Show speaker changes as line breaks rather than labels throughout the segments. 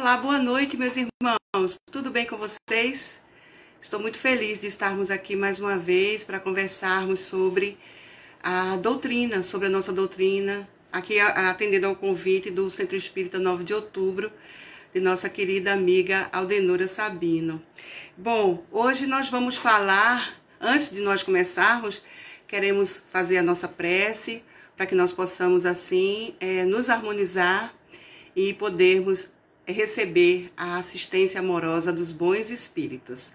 Olá, boa noite, meus irmãos. Tudo bem com vocês? Estou muito feliz de estarmos aqui mais uma vez para conversarmos sobre a doutrina, sobre a nossa doutrina, aqui atendendo ao convite do Centro Espírita 9 de Outubro, de nossa querida amiga Aldenora Sabino. Bom, hoje nós vamos falar, antes de nós começarmos, queremos fazer a nossa prece, para que nós possamos assim nos harmonizar e podermos receber a assistência amorosa dos bons espíritos.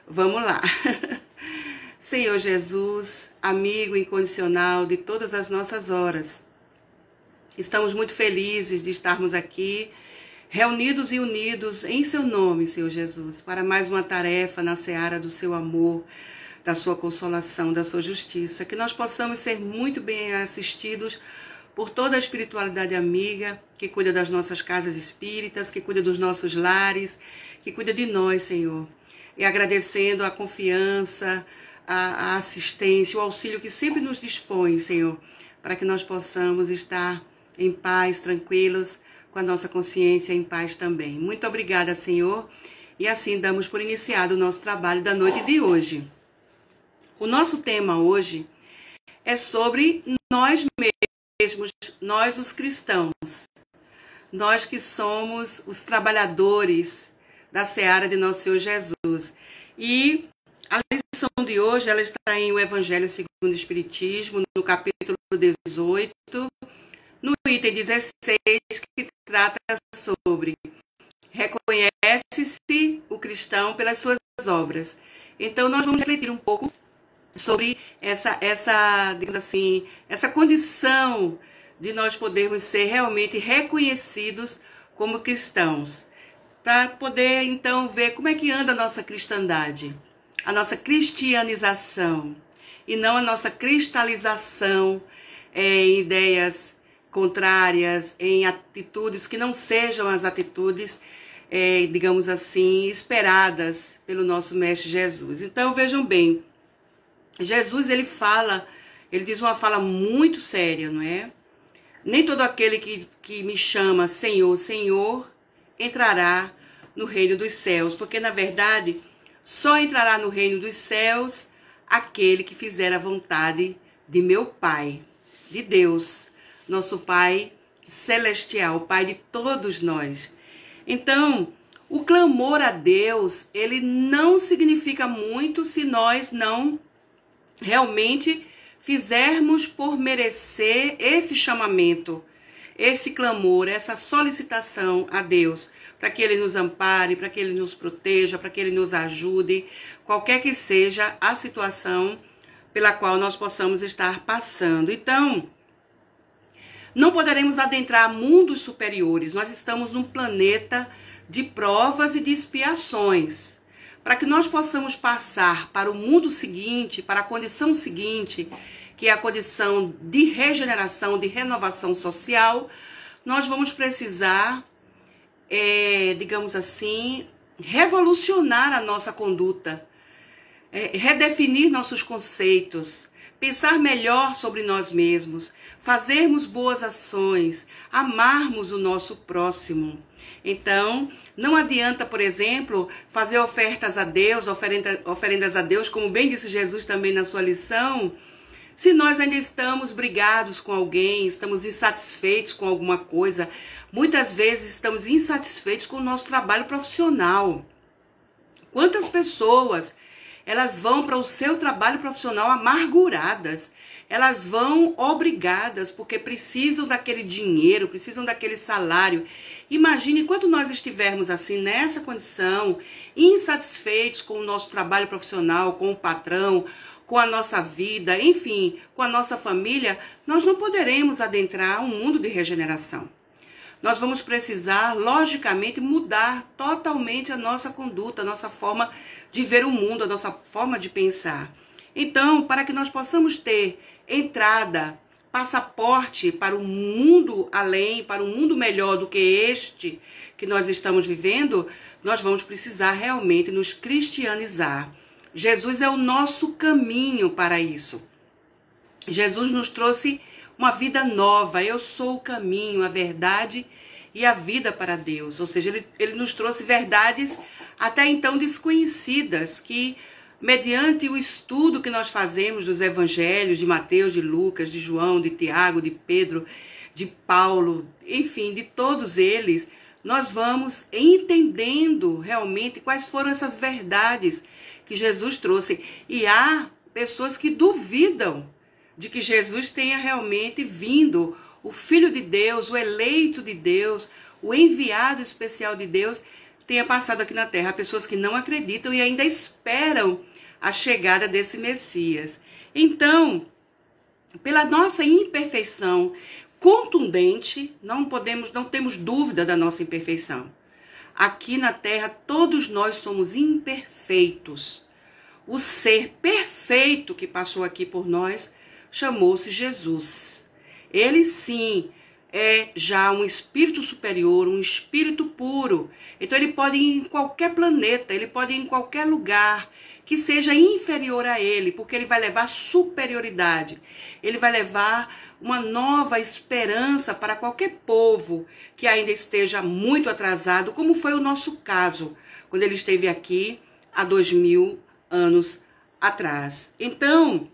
Vamos lá. Senhor Jesus, amigo incondicional de todas as nossas horas, estamos muito felizes de estarmos aqui, reunidos e unidos em seu nome, Senhor Jesus, para mais uma tarefa na seara do seu amor, da sua consolação, da sua justiça, que nós possamos ser muito bem assistidos por toda a espiritualidade amiga, que cuida das nossas casas espíritas, que cuida dos nossos lares, que cuida de nós, Senhor. E agradecendo a confiança, a assistência, o auxílio que sempre nos dispõe, Senhor, para que nós possamos estar em paz, tranquilos, com a nossa consciência em paz também. Muito obrigada, Senhor. E assim damos por iniciado o nosso trabalho da noite de hoje. O nosso tema hoje é sobre nós mesmos, nós os cristãos, nós que somos os trabalhadores da seara de nosso Senhor Jesus. E a lição de hoje, ela está em O Evangelho segundo o Espiritismo, no capítulo 18, no item 16, que trata sobre reconhece-se o cristão pelas suas obras. Então nós vamos refletir um pouco sobre digamos assim, essa condição de nós podermos ser realmente reconhecidos como cristãos, para poder então ver como é que anda a nossa cristandade, a nossa cristianização, e não a nossa cristalização em ideias contrárias, em atitudes que não sejam as atitudes, digamos assim, esperadas pelo nosso Mestre Jesus. Então vejam bem, Jesus, ele diz uma fala muito séria, não é? Nem todo aquele que me chama Senhor, Senhor, entrará no reino dos céus, porque na verdade só entrará no reino dos céus aquele que fizer a vontade de meu Pai, de Deus, nosso Pai celestial, Pai de todos nós. Então, o clamor a Deus, ele não significa muito se nós não realmente fizermos por merecer esse chamamento, esse clamor, essa solicitação a Deus, para que Ele nos ampare, para que Ele nos proteja, para que Ele nos ajude, qualquer que seja a situação pela qual nós possamos estar passando. Então, não poderemos adentrar mundos superiores, nós estamos num planeta de provas e de expiações. Para que nós possamos passar para o mundo seguinte, para a condição seguinte, que é a condição de regeneração, de renovação social, nós vamos precisar, digamos assim, revolucionar a nossa conduta, redefinir nossos conceitos, pensar melhor sobre nós mesmos, fazermos boas ações, amarmos o nosso próximo. Então, não adianta, por exemplo, fazer ofertas a Deus, oferendas a Deus, como bem disse Jesus também na sua lição, se nós ainda estamos brigados com alguém, estamos insatisfeitos com alguma coisa. Muitas vezes estamos insatisfeitos com o nosso trabalho profissional. Quantas pessoas, elas vão para o seu trabalho profissional amarguradas, elas vão obrigadas porque precisam daquele dinheiro, precisam daquele salário. Imagine quando nós estivermos assim, nessa condição, insatisfeitos com o nosso trabalho profissional, com o patrão, com a nossa vida, enfim, com a nossa família, nós não poderemos adentrar um mundo de regeneração. Nós vamos precisar, logicamente, mudar totalmente a nossa conduta, a nossa forma de ver o mundo, a nossa forma de pensar. Então, para que nós possamos ter entrada, passaporte para o mundo além, para um mundo melhor do que este que nós estamos vivendo, nós vamos precisar realmente nos cristianizar. Jesus é o nosso caminho para isso. Jesus nos trouxe uma vida nova. Eu sou o caminho, a verdade e a vida para Deus. Ou seja, ele nos trouxe verdades até então desconhecidas, que mediante o estudo que nós fazemos dos evangelhos de Mateus, de Lucas, de João, de Tiago, de Pedro, de Paulo, enfim, de todos eles, nós vamos entendendo realmente quais foram essas verdades que Jesus trouxe. E há pessoas que duvidam de que Jesus tenha realmente vindo, o Filho de Deus, o eleito de Deus, o enviado especial de Deus, tenha passado aqui na Terra. Há pessoas que não acreditam e ainda esperam a chegada desse Messias. Então, pela nossa imperfeição contundente, não temos dúvida da nossa imperfeição. Aqui na Terra, todos nós somos imperfeitos. O ser perfeito que passou aqui por nós chamou-se Jesus. Ele sim é já um espírito superior, um espírito puro. Então ele pode ir em qualquer planeta, ele pode ir em qualquer lugar que seja inferior a ele, porque ele vai levar superioridade. Ele vai levar uma nova esperança para qualquer povo que ainda esteja muito atrasado, como foi o nosso caso, quando ele esteve aqui há 2000 anos atrás. Então,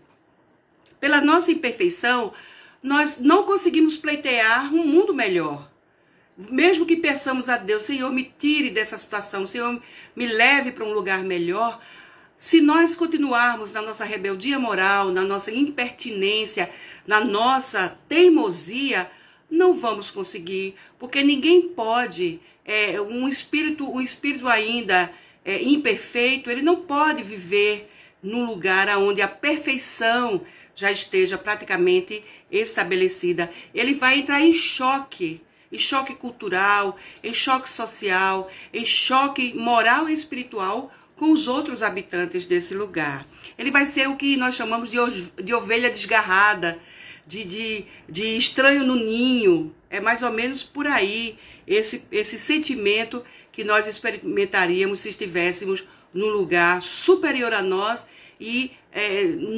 pela nossa imperfeição, nós não conseguimos pleitear um mundo melhor. Mesmo que peçamos a Deus, Senhor, me tire dessa situação, Senhor, me leve para um lugar melhor. Se nós continuarmos na nossa rebeldia moral, na nossa impertinência, na nossa teimosia, não vamos conseguir, porque ninguém pode, um espírito ainda imperfeito, ele não pode viver num lugar onde a perfeição já esteja praticamente estabelecida. Ele vai entrar em choque cultural, em choque social, em choque moral e espiritual com os outros habitantes desse lugar. Ele vai ser o que nós chamamos de ovelha desgarrada, de estranho no ninho. É mais ou menos por aí esse sentimento que nós experimentaríamos se estivéssemos num lugar superior a nós e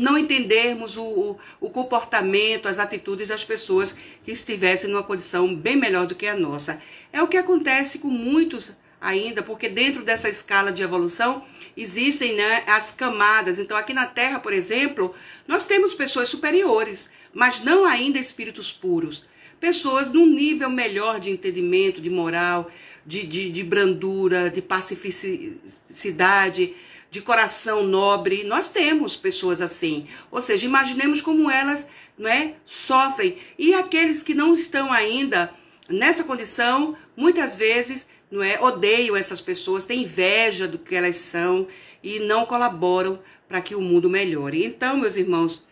não entendermos o comportamento, as atitudes das pessoas que estivessem numa condição bem melhor do que a nossa. É o que acontece com muitos ainda, porque dentro dessa escala de evolução existem, né, as camadas. Então aqui na Terra, por exemplo, nós temos pessoas superiores, mas não ainda espíritos puros. Pessoas num nível melhor de entendimento, de moral, de brandura, de pacificidade, de coração nobre. Nós temos pessoas assim. Ou seja, imaginemos como elas, não é, sofrem. E aqueles que não estão ainda nessa condição, muitas vezes, não é, odeiam essas pessoas, têm inveja do que elas são e não colaboram para que o mundo melhore. Então, meus irmãos,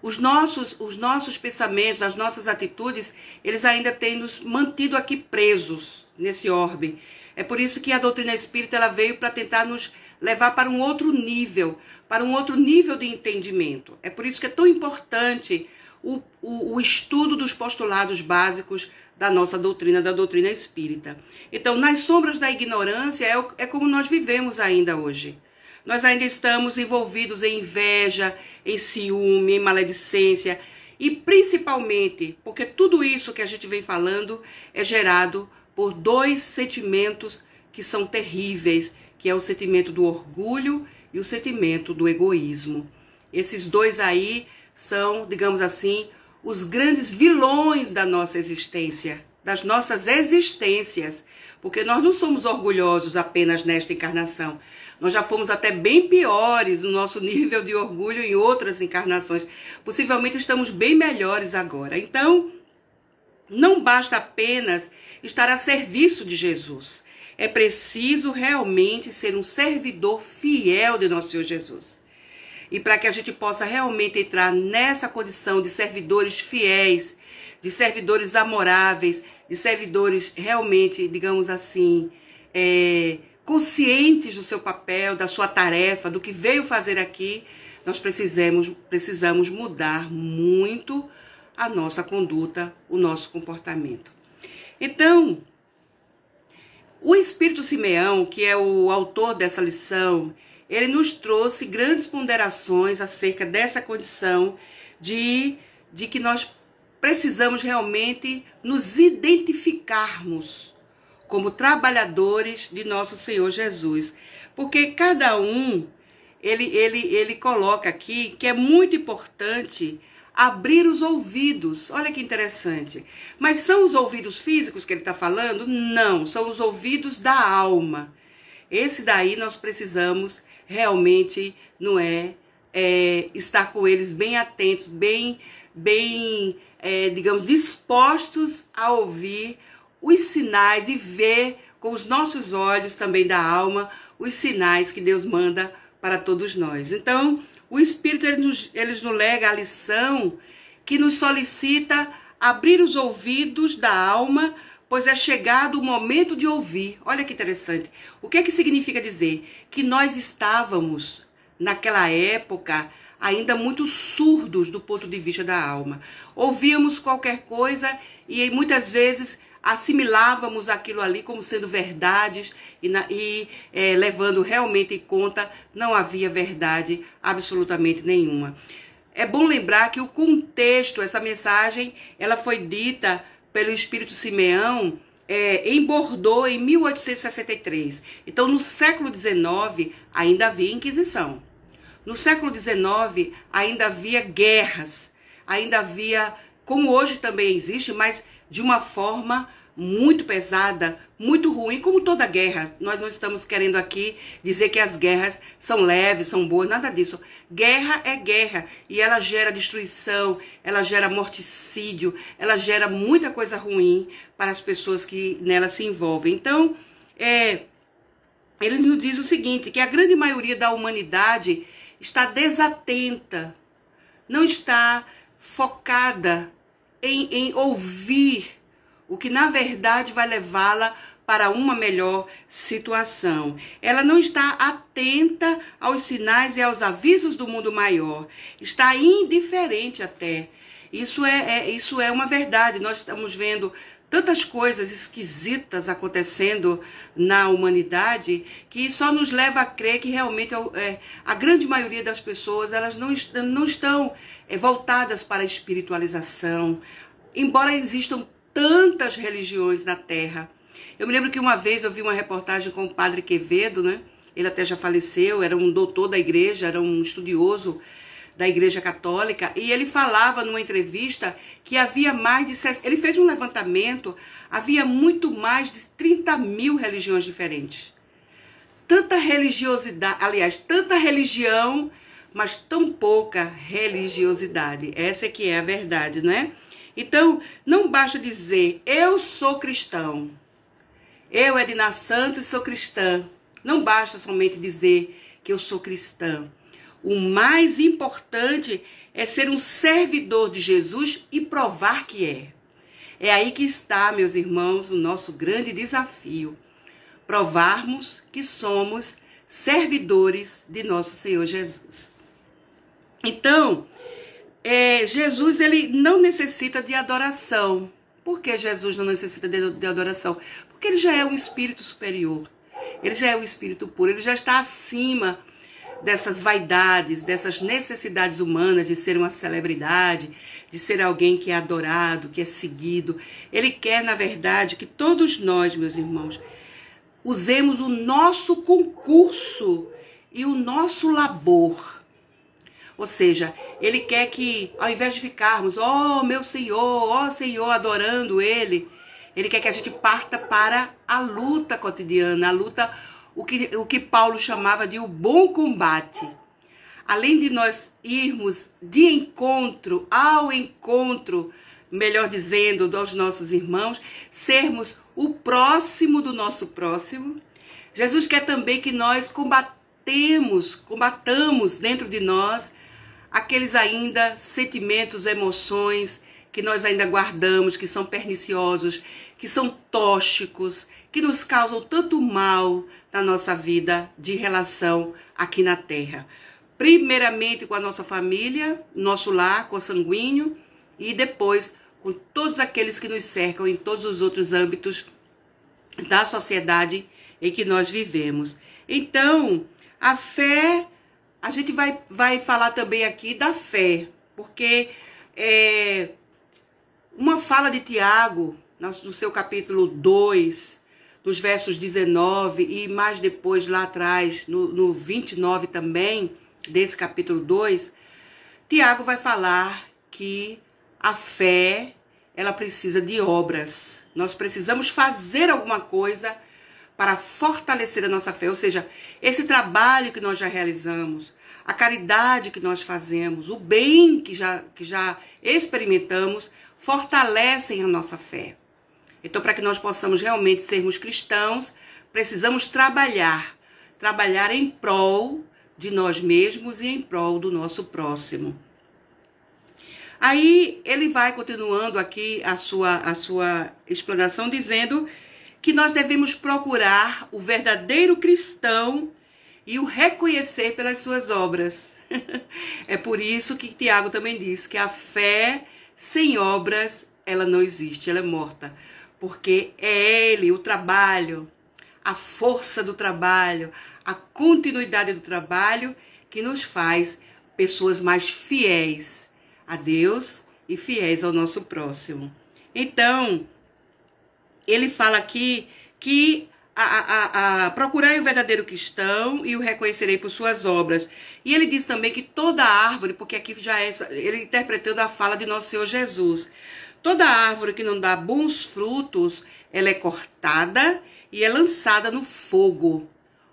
os nossos pensamentos, as nossas atitudes, eles ainda têm nos mantido aqui presos nesse orbe. É por isso que a doutrina espírita ela veio para tentar nos levar para um outro nível de entendimento. É por isso que é tão importante o estudo dos postulados básicos da nossa doutrina, da doutrina espírita. Então, nas sombras da ignorância é como nós vivemos ainda hoje. Nós ainda estamos envolvidos em inveja, em ciúme, em maledicência e principalmente porque tudo isso que a gente vem falando é gerado por dois sentimentos que são terríveis, que é o sentimento do orgulho e o sentimento do egoísmo. Esses dois aí são, digamos assim, os grandes vilões da nossa existência, das nossas existências, porque nós não somos orgulhosos apenas nesta encarnação. Nós já fomos até bem piores no nosso nível de orgulho em outras encarnações. Possivelmente estamos bem melhores agora. Então, não basta apenas estar a serviço de Jesus. É preciso realmente ser um servidor fiel de nosso Senhor Jesus. E para que a gente possa realmente entrar nessa condição de servidores fiéis, de servidores amoráveis, de servidores realmente, digamos assim, conscientes do seu papel, da sua tarefa, do que veio fazer aqui, nós precisamos mudar muito a nossa conduta, o nosso comportamento. Então, o Espírito Simeão, que é o autor dessa lição, ele nos trouxe grandes ponderações acerca dessa condição de que nós precisamos realmente nos identificarmos como trabalhadores de nosso Senhor Jesus. Porque cada um, ele coloca aqui que é muito importante abrir os ouvidos. Olha que interessante. Mas são os ouvidos físicos que ele está falando? Não, são os ouvidos da alma. Esse daí nós precisamos realmente, não é, estar com eles bem atentos, digamos, dispostos a ouvir os sinais e ver com os nossos olhos também da alma os sinais que Deus manda para todos nós. Então, o Espírito ele nos lega a lição que nos solicita abrir os ouvidos da alma, pois é chegado o momento de ouvir. Olha que interessante. O que é que significa dizer? Que nós estávamos, naquela época, ainda muito surdos do ponto de vista da alma. Ouvíamos qualquer coisa e muitas vezes assimilávamos aquilo ali como sendo verdades e levando realmente em conta, não havia verdade absolutamente nenhuma. É bom lembrar que o contexto, essa mensagem, ela foi dita pelo Espírito Simeão em Bordeaux em 1863. Então, no século XIX, ainda havia Inquisição. No século XIX, ainda havia guerras, ainda havia, como hoje também existe, mas de uma forma muito pesada, muito ruim, como toda guerra. Nós não estamos querendo aqui dizer que as guerras são leves, são boas, nada disso. Guerra é guerra e ela gera destruição, ela gera morticídio, ela gera muita coisa ruim para as pessoas que nela se envolvem. Então, ele nos diz o seguinte, que a grande maioria da humanidade está desatenta, não está focada em ouvir o que na verdade vai levá-la para uma melhor situação. Ela não está atenta aos sinais e aos avisos do mundo maior, está indiferente até. Isso é uma verdade. Nós estamos vendo tantas coisas esquisitas acontecendo na humanidade que só nos leva a crer que realmente a grande maioria das pessoas elas não estão voltadas para a espiritualização, embora existam tantas religiões na Terra. Eu me lembro que uma vez eu vi uma reportagem com o padre Quevedo, né? Ele até já faleceu, era um doutor da igreja, era um estudioso da Igreja Católica, e ele falava numa entrevista que havia mais de... Ele fez um levantamento, havia muito mais de 30 mil religiões diferentes. Tanta religiosidade, aliás, tanta religião, mas tão pouca religiosidade. Essa é que é a verdade, né? Então, não basta dizer, eu sou cristão, eu, Edna Santos, sou cristã. Não basta somente dizer que eu sou cristã. O mais importante é ser um servidor de Jesus e provar que é. É aí que está, meus irmãos, o nosso grande desafio. Provarmos que somos servidores de nosso Senhor Jesus. Então, Jesus ele não necessita de adoração. Por que Jesus não necessita de adoração? Porque ele já é um espírito superior. Ele já é um espírito puro. Ele já está acima dessas vaidades, dessas necessidades humanas de ser uma celebridade, de ser alguém que é adorado, que é seguido. Ele quer, na verdade, que todos nós, meus irmãos, usemos o nosso concurso e o nosso labor. Ou seja, ele quer que, ao invés de ficarmos, ó Senhor, adorando ele, ele quer que a gente parta para a luta cotidiana, a luta, o que Paulo chamava de o bom combate. Além de nós irmos de encontro ao encontro, melhor dizendo, dos nossos irmãos, sermos o próximo do nosso próximo, Jesus quer também que nós combatamos dentro de nós aqueles ainda sentimentos, emoções que nós ainda guardamos, que são perniciosos, que são tóxicos, que nos causam tanto mal na nossa vida de relação aqui na Terra. Primeiramente com a nossa família, nosso lar consanguíneo, e depois com todos aqueles que nos cercam em todos os outros âmbitos da sociedade em que nós vivemos. Então, a fé, a gente vai falar também aqui da fé, porque uma fala de Tiago, no seu capítulo 2, nos versos 19 e mais depois lá atrás, no 29 também, desse capítulo 2, Tiago vai falar que a fé, ela precisa de obras. Nós precisamos fazer alguma coisa para fortalecer a nossa fé. Ou seja, esse trabalho que nós já realizamos, a caridade que nós fazemos, o bem que já experimentamos, fortalecem a nossa fé. Então, para que nós possamos realmente sermos cristãos, precisamos trabalhar em prol de nós mesmos e em prol do nosso próximo. Aí ele vai continuando aqui a sua explanação, dizendo que nós devemos procurar o verdadeiro cristão e o reconhecer pelas suas obras. É por isso que Tiago também diz que a fé sem obras, ela não existe, ela é morta. Porque é ele, o trabalho, a força do trabalho, a continuidade do trabalho que nos faz pessoas mais fiéis a Deus e fiéis ao nosso próximo. Então, ele fala aqui que procurai o verdadeiro cristão e o reconhecerei por suas obras. E ele diz também que toda árvore, porque aqui já é ele interpretando a fala de nosso Senhor Jesus, toda árvore que não dá bons frutos, ela é cortada e é lançada no fogo.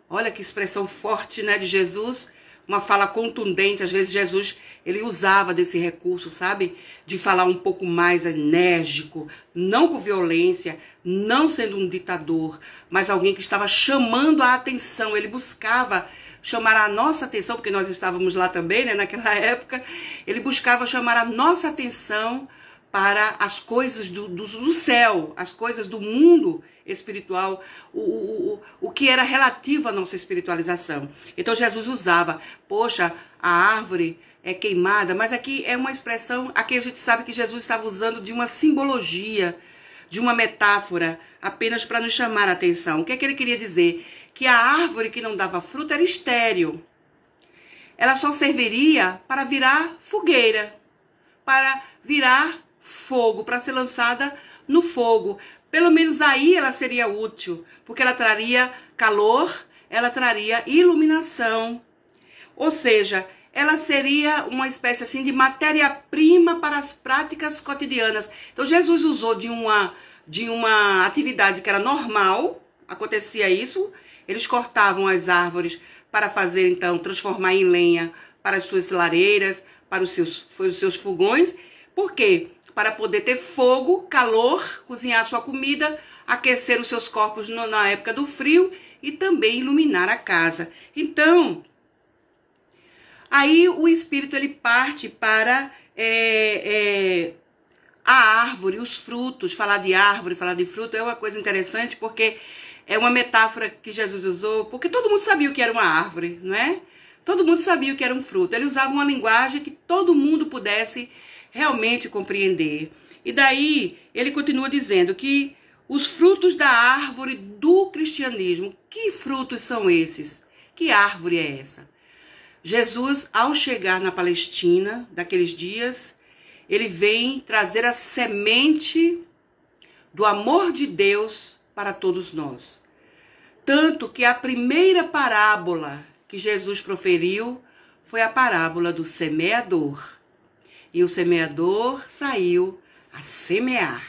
Olha que expressão forte, né, de Jesus, uma fala contundente. Às vezes Jesus, ele usava desse recurso, sabe? De falar um pouco mais enérgico, não com violência, não sendo um ditador, mas alguém que estava chamando a atenção. Ele buscava chamar a nossa atenção, porque nós estávamos lá também, né, naquela época. Ele buscava chamar a nossa atenção para as coisas do céu, as coisas do mundo espiritual, o que era relativo à nossa espiritualização. Então Jesus usava, poxa, a árvore é queimada, mas aqui é uma expressão, aqui a gente sabe que Jesus estava usando de uma simbologia, de uma metáfora, apenas para nos chamar a atenção. O que é que ele queria dizer? Que a árvore que não dava fruto era estéril. Ela só serviria para virar fogueira, para virar fogo, para ser lançada no fogo. Pelo menos aí ela seria útil, porque ela traria calor, ela traria iluminação. Ou seja, ela seria uma espécie assim de matéria-prima para as práticas cotidianas. Então Jesus usou de uma atividade que era normal, acontecia isso, eles cortavam as árvores para fazer, então, transformar em lenha para as suas lareiras, para os seus fogões. Por quê? Para poder ter fogo, calor, cozinhar sua comida, aquecer os seus corpos na época do frio e também iluminar a casa. Então, aí o Espírito ele parte para a árvore, os frutos. Falar de árvore, falar de fruto é uma coisa interessante, porque é uma metáfora que Jesus usou, porque todo mundo sabia o que era uma árvore, não é? Todo mundo sabia o que era um fruto. Ele usava uma linguagem que todo mundo pudesse realmente compreender. E daí ele continua dizendo que os frutos da árvore do cristianismo, que frutos são esses? Que árvore é essa? Jesus, ao chegar na Palestina, daqueles dias, ele vem trazer a semente do amor de Deus para todos nós. Tanto que a primeira parábola que Jesus proferiu foi a parábola do semeador. E o semeador saiu a semear.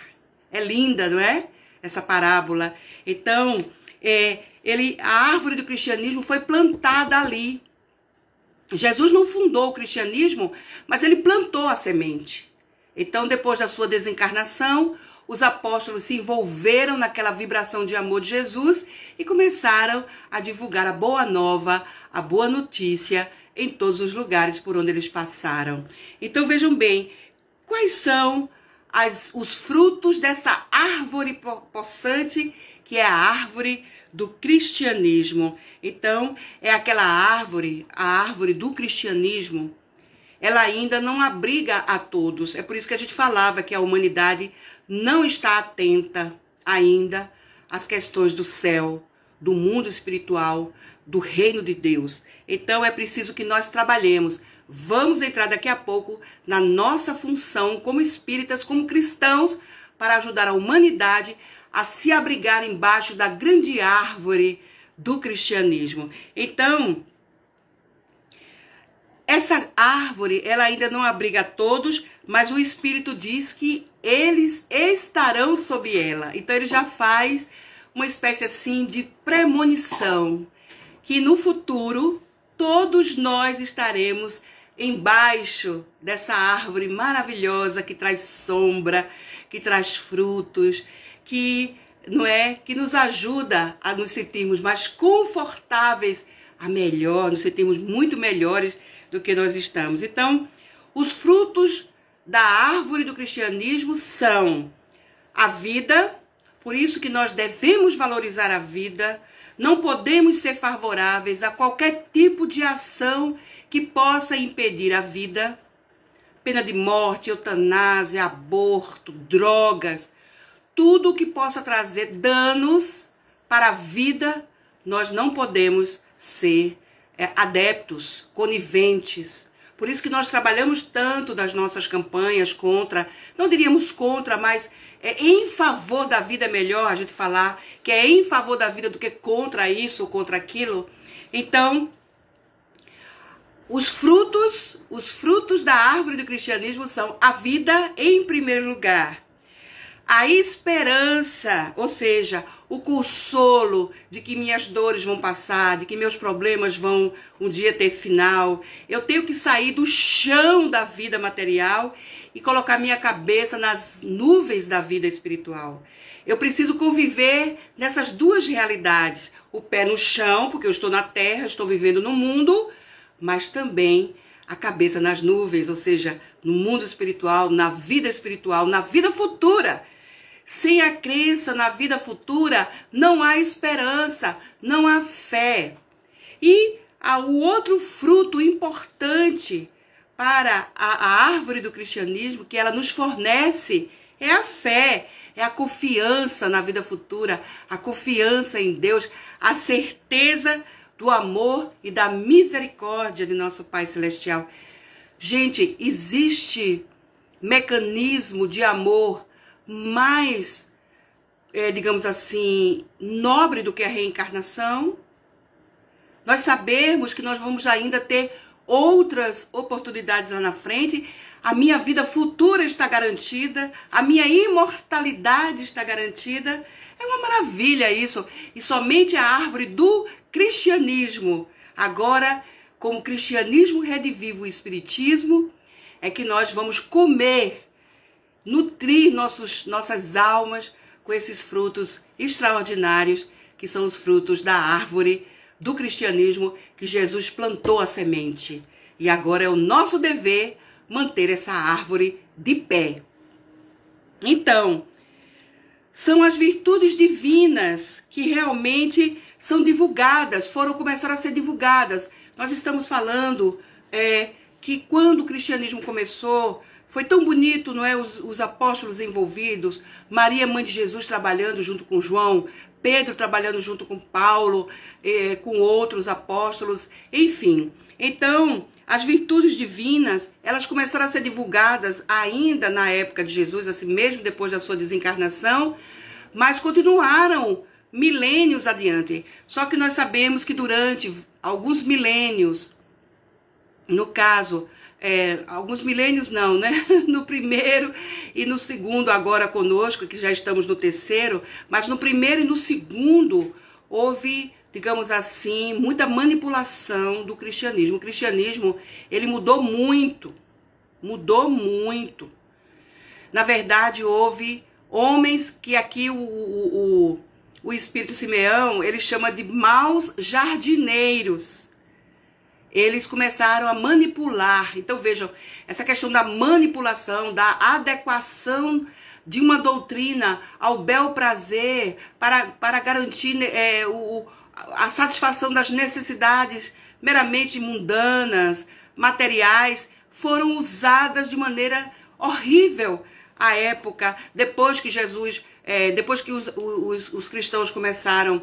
É linda, não é? Essa parábola. Então, a árvore do cristianismo foi plantada ali. Jesus não fundou o cristianismo, mas ele plantou a semente. Então, depois da sua desencarnação, os apóstolos se envolveram naquela vibração de amor de Jesus e começaram a divulgar a boa nova, a boa notícia em todos os lugares por onde eles passaram. Então vejam bem, quais são os frutos dessa árvore possante que é a árvore do cristianismo. Então é aquela árvore, a árvore do cristianismo, ela ainda não abriga a todos. É por isso que a gente falava que a humanidade não está atenta ainda às questões do céu, do mundo espiritual, do reino de Deus. Então é preciso que nós trabalhemos. vamos entrar daqui a pouco na nossa função como espíritas, como cristãos, para ajudar a humanidade a se abrigar embaixo da grande árvore do cristianismo. Então, essa árvore, ela ainda não abriga todos, mas o Espírito diz que eles estarão sob ela. Então, ele já faz uma espécie assim de premonição, que no futuro todos nós estaremos embaixo dessa árvore maravilhosa que traz sombra, que traz frutos, que nos ajuda a nos sentirmos mais confortáveis, nos sentirmos muito melhores do que nós estamos. Então, os frutos da árvore do cristianismo são a vida, por isso que nós devemos valorizar a vida, não podemos ser favoráveis a qualquer tipo de ação que possa impedir a vida, pena de morte, eutanásia, aborto, drogas, tudo que possa trazer danos para a vida, nós não podemos ser adeptos, coniventes. Por isso que nós trabalhamos tanto nas nossas campanhas contra, não diríamos contra, mas em favor da vida é melhor a gente falar, que é em favor da vida do que contra isso ou contra aquilo. Então, os frutos da árvore do cristianismo são a vida em primeiro lugar, a esperança, ou seja, o consolo de que minhas dores vão passar, de que meus problemas vão um dia ter final. Eu tenho que sair do chão da vida material e colocar minha cabeça nas nuvens da vida espiritual. Eu preciso conviver nessas duas realidades. O pé no chão, porque eu estou na terra, estou vivendo no mundo, mas também a cabeça nas nuvens, ou seja, no mundo espiritual, na vida futura. Sem a crença na vida futura, não há esperança, não há fé. E o outro fruto importante para a árvore do cristianismo, que ela nos fornece, é a fé, é a confiança na vida futura, a confiança em Deus, a certeza do amor e da misericórdia de nosso Pai Celestial. Gente, existe mecanismo de amor mais, digamos assim, nobre do que a reencarnação? Nós sabemos que nós vamos ainda ter outras oportunidades lá na frente, a minha vida futura está garantida, a minha imortalidade está garantida. É uma maravilha isso. E somente a árvore do cristianismo, agora, como cristianismo redivivo e espiritismo, é que nós vamos comer, nutrir nossas almas com esses frutos extraordinários, que são os frutos da árvore do cristianismo que Jesus plantou a semente. E agora é o nosso dever manter essa árvore de pé. Então, são as virtudes divinas que realmente são divulgadas, começaram a ser divulgadas. Nós estamos falando que quando o cristianismo começou, foi tão bonito, não é? Os apóstolos envolvidos, Maria, mãe de Jesus, trabalhando junto com João, Pedro trabalhando junto com Paulo, com outros apóstolos, enfim. Então, as virtudes divinas, elas começaram a ser divulgadas ainda na época de Jesus, assim mesmo depois da sua desencarnação, mas continuaram milênios adiante. Só que nós sabemos que durante alguns milênios, no caso, alguns milênios não, né? No primeiro e no segundo agora conosco, que já estamos no terceiro, mas no primeiro e no segundo houve, digamos assim, muita manipulação do cristianismo. O cristianismo, ele mudou muito, Na verdade, houve homens que aqui o Espírito Simeão, ele chama de maus jardineiros. Eles começaram a manipular. Então, vejam, essa questão da manipulação, da adequação de uma doutrina ao bel prazer para garantir a satisfação das necessidades meramente mundanas, materiais, foram usadas de maneira horrível à época, depois que Jesus, depois que os cristãos começaram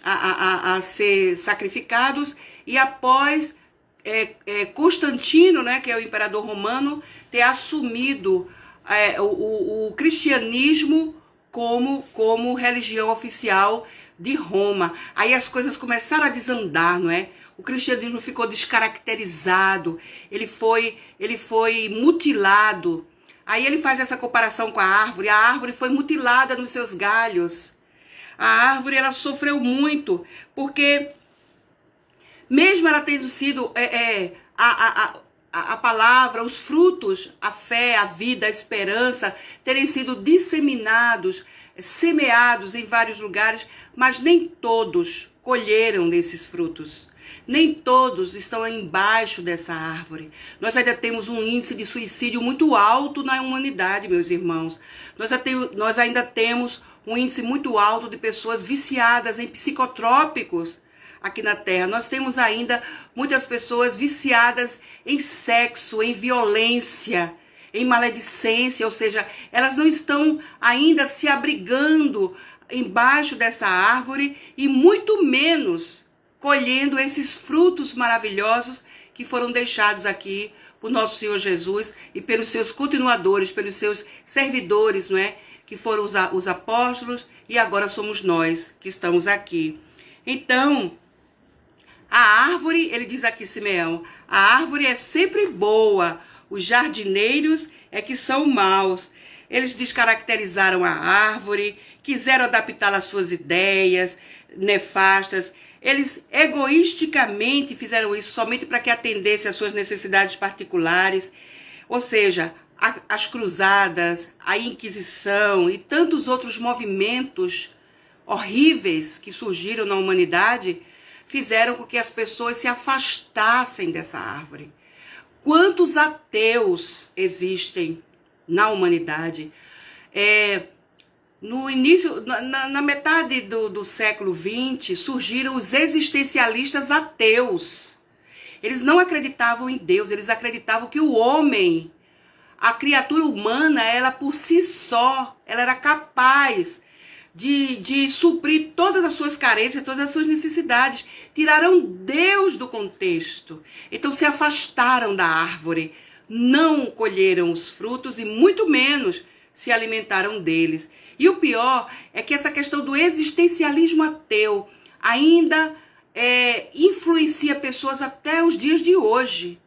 a ser sacrificados e após Constantino, né, que é o imperador romano, ter assumido o cristianismo como religião oficial de Roma. Aí as coisas começaram a desandar, não é? O cristianismo ficou descaracterizado, ele foi mutilado. Aí ele faz essa comparação com a árvore foi mutilada nos seus galhos. A árvore, ela sofreu muito, porque mesmo ela tendo sido a palavra, os frutos, a fé, a vida, a esperança, terem sido disseminados, semeados em vários lugares, mas nem todos colheram desses frutos. Nem todos estão embaixo dessa árvore. Nós ainda temos um índice de suicídio muito alto na humanidade, meus irmãos. Nós ainda temos um índice muito alto de pessoas viciadas em psicotrópicos aqui na Terra. Nós temos ainda muitas pessoas viciadas em sexo, em violência, em maledicência, ou seja, elas não estão ainda se abrigando embaixo dessa árvore e muito menos colhendo esses frutos maravilhosos que foram deixados aqui por nosso Senhor Jesus e pelos seus continuadores, pelos seus servidores, não é? Que foram os apóstolos e agora somos nós que estamos aqui. Então, a árvore, ele diz aqui, Simeão, a árvore é sempre boa, os jardineiros é que são maus. Eles descaracterizaram a árvore, quiseram adaptá-la às suas ideias nefastas. Eles egoisticamente fizeram isso somente para que atendesse às suas necessidades particulares. Ou seja, as cruzadas, a Inquisição e tantos outros movimentos horríveis que surgiram na humanidade fizeram com que as pessoas se afastassem dessa árvore. Quantos ateus existem na humanidade? No início, na metade do século XX, surgiram os existencialistas ateus. Eles não acreditavam em Deus, eles acreditavam que o homem, a criatura humana, ela por si só, ela era capaz de suprir todas as suas carências, todas as suas necessidades. Tiraram Deus do contexto. Então se afastaram da árvore, não colheram os frutos e muito menos se alimentaram deles. E o pior é que essa questão do existencialismo ateu ainda influencia pessoas até os dias de hoje.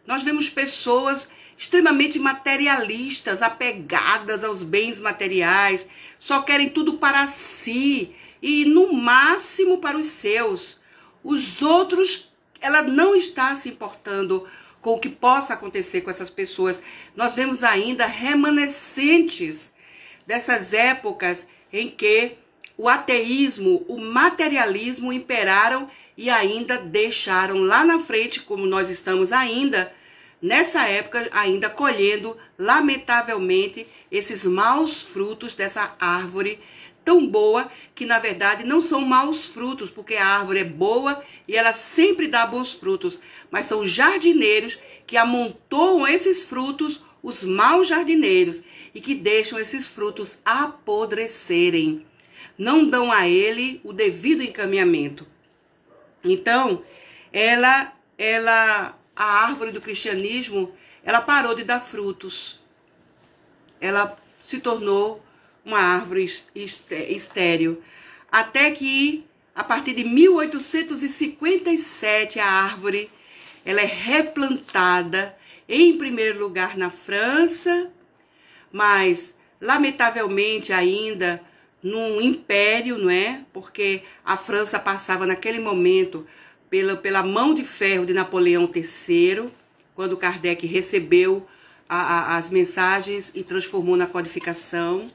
Nós vemos pessoas extremamente materialistas, apegadas aos bens materiais, só querem tudo para si e no máximo para os seus. Os outros, ela não está se importando com o que possa acontecer com essas pessoas. Nós vemos ainda remanescentes dessas épocas em que o ateísmo, o materialismo imperaram e ainda deixaram lá na frente, como nós estamos ainda, nessa época, ainda colhendo, lamentavelmente, esses maus frutos dessa árvore tão boa, que na verdade não são maus frutos, porque a árvore é boa e ela sempre dá bons frutos, mas são jardineiros que amontoam esses frutos, os maus jardineiros, e que deixam esses frutos apodrecerem. Não dão a ele o devido encaminhamento. Então, a árvore do cristianismo, ela parou de dar frutos. Ela se tornou uma árvore estéril. Até que, a partir de 1857, a árvore ela é replantada, em primeiro lugar na França, mas, lamentavelmente, ainda num império, não é? Porque a França passava naquele momento pela mão de ferro de Napoleão III, quando Kardec recebeu as mensagens e transformou na codificação.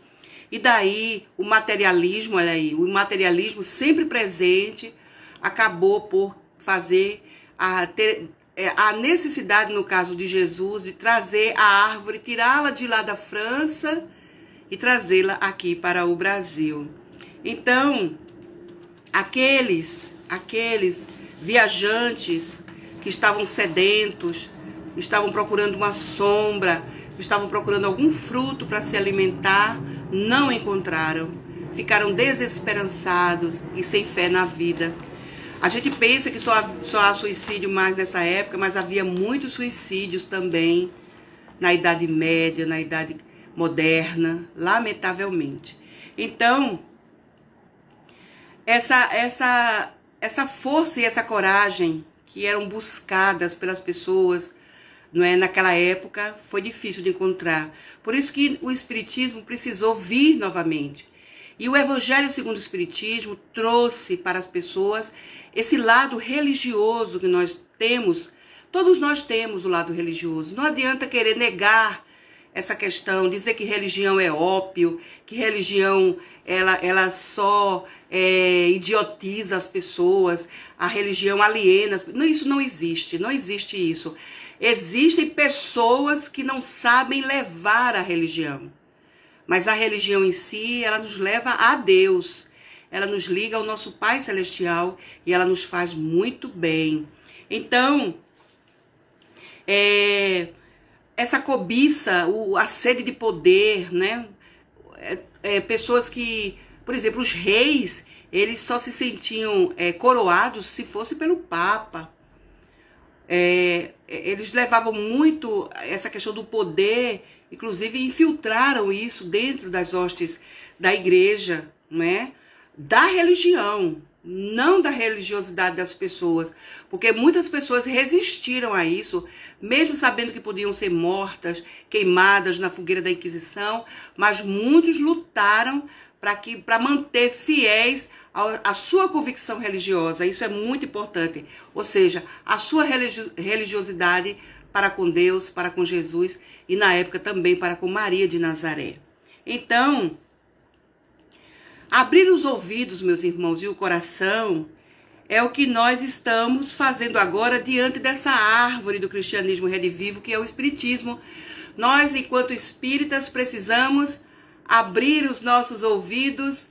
E daí o materialismo, olha aí, o materialismo sempre presente, acabou por fazer a necessidade, no caso de Jesus, de trazer a árvore, tirá-la de lá da França e trazê-la aqui para o Brasil. Então, aqueles viajantes que estavam sedentos, estavam procurando uma sombra, estavam procurando algum fruto para se alimentar, não encontraram. Ficaram desesperançados e sem fé na vida. A gente pensa que só há suicídio mais nessa época, mas havia muitos suicídios também na Idade Média, na Idade Moderna, lamentavelmente. Então, essa força e essa coragem que eram buscadas pelas pessoas, não é, naquela época, foi difícil de encontrar. Por isso que o Espiritismo precisou vir novamente. E o Evangelho segundo o Espiritismo trouxe para as pessoas esse lado religioso que nós temos. Todos nós temos o lado religioso. Não adianta querer negar essa questão, dizer que religião é ópio, que religião ela só idiotiza as pessoas, a religião aliena. Não, isso não existe, não existe isso. Existem pessoas que não sabem levar a religião. Mas a religião em si, ela nos leva a Deus. Ela nos liga ao nosso Pai Celestial e ela nos faz muito bem. Então, essa cobiça, a sede de poder, né? Pessoas que, por exemplo, os reis, eles só se sentiam coroados se fosse pelo Papa. Eles levavam muito essa questão do poder, inclusive infiltraram isso dentro das hostes da igreja, não é? Da religião, não da religiosidade das pessoas, porque muitas pessoas resistiram a isso, mesmo sabendo que podiam ser mortas, queimadas na fogueira da Inquisição, mas muitos lutaram para manter fiéis a sua convicção religiosa. Isso é muito importante, ou seja, a sua religiosidade para com Deus, para com Jesus e na época também para com Maria de Nazaré. Então, abrir os ouvidos, meus irmãos, e o coração é o que nós estamos fazendo agora diante dessa árvore do cristianismo redivivo, que é o Espiritismo. Nós, enquanto espíritas, precisamos abrir os nossos ouvidos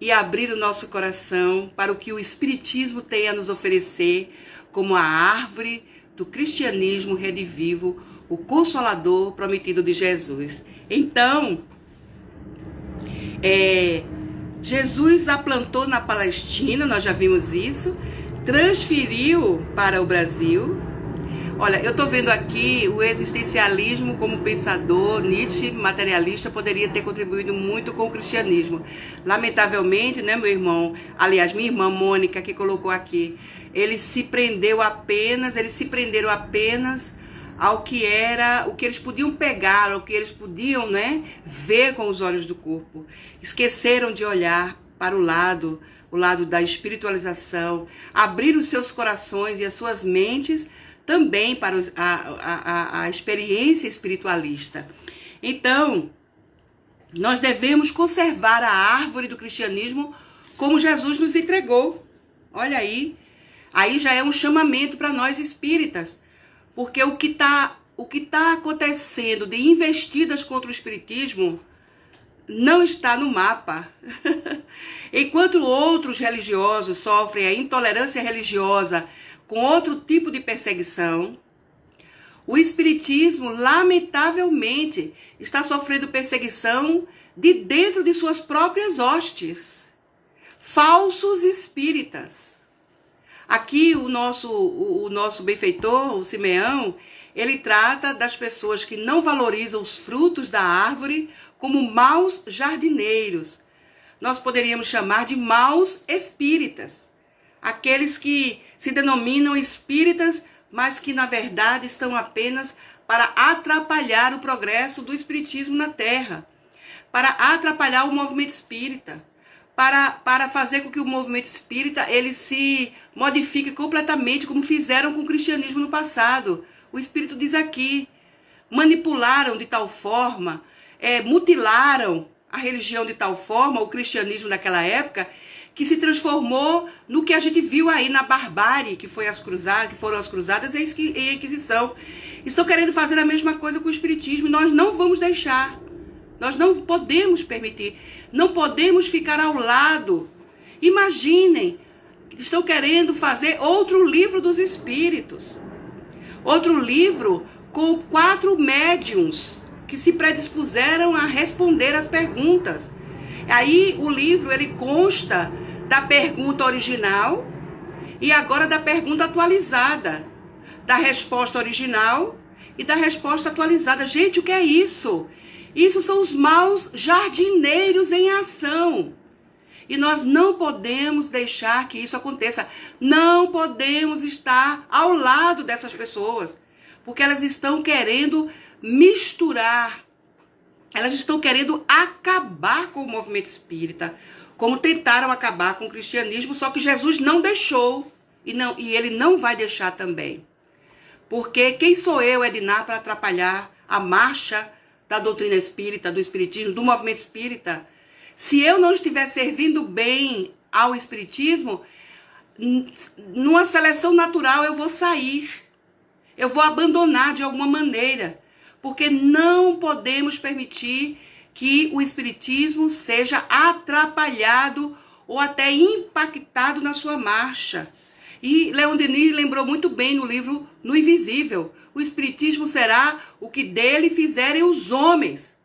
e abrir o nosso coração para o que o Espiritismo tem a nos oferecer como a árvore do cristianismo redivivo, o Consolador prometido de Jesus. Então, Jesus a plantou na Palestina, nós já vimos isso, transferiu para o Brasil. Olha, eu estou vendo aqui o existencialismo como pensador, Nietzsche, materialista, poderia ter contribuído muito com o cristianismo. Lamentavelmente, né, meu irmão, aliás, minha irmã Mônica, que colocou aqui, eles se prenderam apenas ao que era, o que eles podiam pegar, o que eles podiam, né, ver com os olhos do corpo. Esqueceram de olhar para o lado da espiritualização, abrir os seus corações e as suas mentes também para a experiência espiritualista. Então, nós devemos conservar a árvore do cristianismo como Jesus nos entregou. Olha aí já é um chamamento para nós espíritas, porque o que tá acontecendo de investidas contra o espiritismo não está no mapa. Enquanto outros religiosos sofrem a intolerância religiosa com outro tipo de perseguição, o espiritismo, lamentavelmente, está sofrendo perseguição de dentro de suas próprias hostes. Falsos espíritas. Aqui o nosso benfeitor, o Simeão, ele trata das pessoas que não valorizam os frutos da árvore como maus jardineiros. Nós poderíamos chamar de maus espíritas. Aqueles que se denominam espíritas, mas que na verdade estão apenas para atrapalhar o progresso do espiritismo na Terra, para atrapalhar o movimento espírita, para fazer com que o movimento espírita ele se modifique completamente, como fizeram com o cristianismo no passado. O Espírito diz aqui, manipularam de tal forma, mutilaram a religião de tal forma, o cristianismo daquela época, que se transformou no que a gente viu aí na barbárie, que foram as cruzadas e a Inquisição. Estão querendo fazer a mesma coisa com o espiritismo e nós não vamos deixar. Nós não podemos permitir. Não podemos ficar ao lado. Imaginem, estão querendo fazer outro livro dos espíritos. Outro livro com 4 médiuns que se predispuseram a responder as perguntas. Aí o livro ele consta da pergunta original E agora da pergunta atualizada, da resposta original e da resposta atualizada. Gente, o que é isso? Isso são os maus jardineiros em ação. E nós não podemos deixar que isso aconteça. Não podemos estar ao lado dessas pessoas, porque elas estão querendo misturar, elas estão querendo acabar com o movimento espírita, como tentaram acabar com o cristianismo, só que Jesus não deixou, e ele não vai deixar também. Porque quem sou eu, Edna, para atrapalhar a marcha da doutrina espírita, do espiritismo, do movimento espírita? Se eu não estiver servindo bem ao espiritismo, numa seleção natural eu vou sair, eu vou abandonar de alguma maneira, porque não podemos permitir que o espiritismo seja atrapalhado ou até impactado na sua marcha. E Leon Denis lembrou muito bem no livro No Invisível: o espiritismo será o que dele fizerem os homens.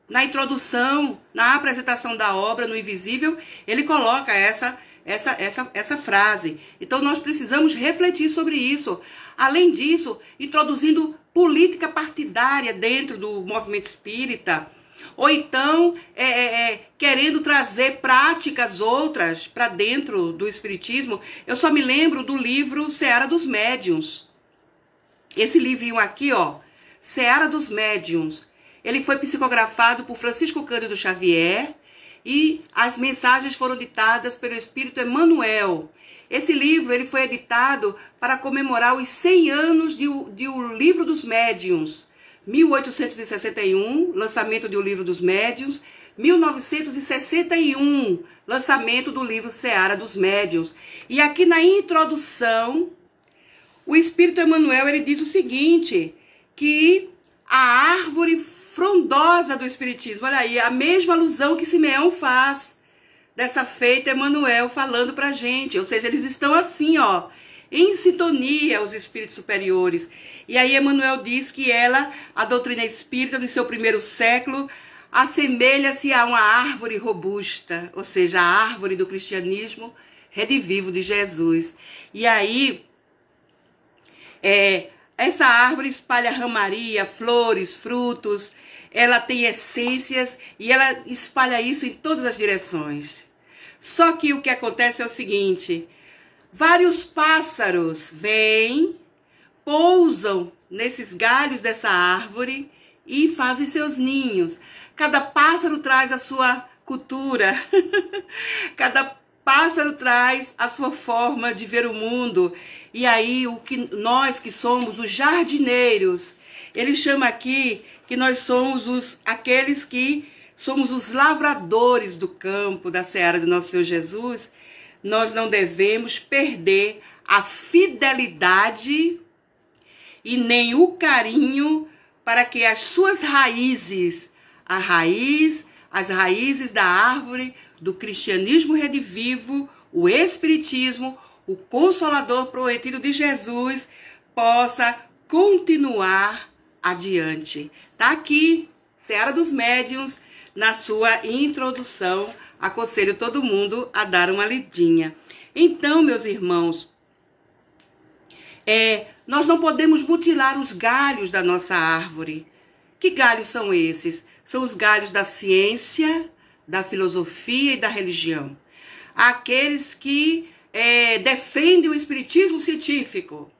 Na introdução, na apresentação da obra No Invisível, ele coloca essa frase. Então nós precisamos refletir sobre isso. Além disso, introduzindo política partidária dentro do movimento espírita, ou então querendo trazer práticas outras para dentro do espiritismo. Eu só me lembro do livro Seara dos Médiuns. Esse livrinho aqui, ó, Seara dos Médiuns, ele foi psicografado por Francisco Cândido Xavier e as mensagens foram ditadas pelo Espírito Emmanuel. Esse livro ele foi editado para comemorar os 100 anos de O Livro dos Médiuns. 1861, lançamento de O Livro dos Médiuns. 1961, lançamento do livro Seara dos Médiuns. E aqui na introdução, o Espírito Emmanuel ele diz o seguinte, que a árvore frondosa do espiritismo, olha aí, a mesma alusão que Simeão faz, dessa feita Emmanuel falando pra gente, ou seja, eles estão assim, ó, em sintonia, os espíritos superiores. E aí Emmanuel diz que a doutrina espírita do seu primeiro século, assemelha-se a uma árvore robusta, ou seja, a árvore do cristianismo redivivo de Jesus. E aí, essa árvore espalha ramaria, flores, frutos, ela tem essências e ela espalha isso em todas as direções. Só que o que acontece é o seguinte, vários pássaros vêm, pousam nesses galhos dessa árvore e fazem seus ninhos. Cada pássaro traz a sua cultura, cada pássaro traz a sua forma de ver o mundo. E aí, nós que somos os jardineiros, ele chama aqui que nós somos aqueles que somos os lavradores do campo, da seara do nosso Senhor Jesus. Nós não devemos perder a fidelidade e nem o carinho para que as suas raízes, as raízes da árvore do cristianismo redivivo, o espiritismo, o consolador prometido de Jesus, possa continuar adiante. Tá aqui, Seara dos Médiuns, na sua introdução. Aconselho todo mundo a dar uma lidinha. Então, meus irmãos, nós não podemos mutilar os galhos da nossa árvore. Que galhos são esses? São os galhos da ciência, da filosofia e da religião. Aqueles que defendem o espiritismo científico.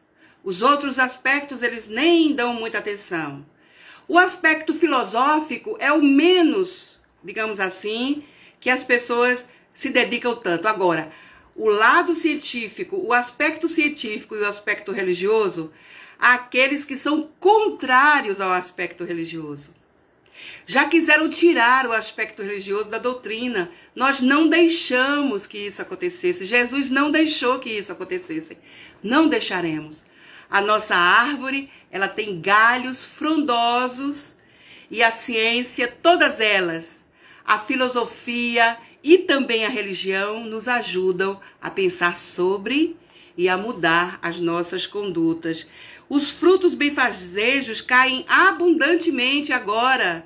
Os outros aspectos eles nem dão muita atenção. O aspecto filosófico é o menos, digamos assim, que as pessoas se dedicam tanto. Agora, o lado científico, o aspecto científico e o aspecto religioso, aqueles que são contrários ao aspecto religioso. Já quiseram tirar o aspecto religioso da doutrina. Nós não deixamos que isso acontecesse. Jesus não deixou que isso acontecesse. Não deixaremos. A nossa árvore, ela tem galhos frondosos e a ciência, todas elas, a filosofia e também a religião nos ajudam a pensar sobre e a mudar as nossas condutas. Os frutos benfazejos caem abundantemente agora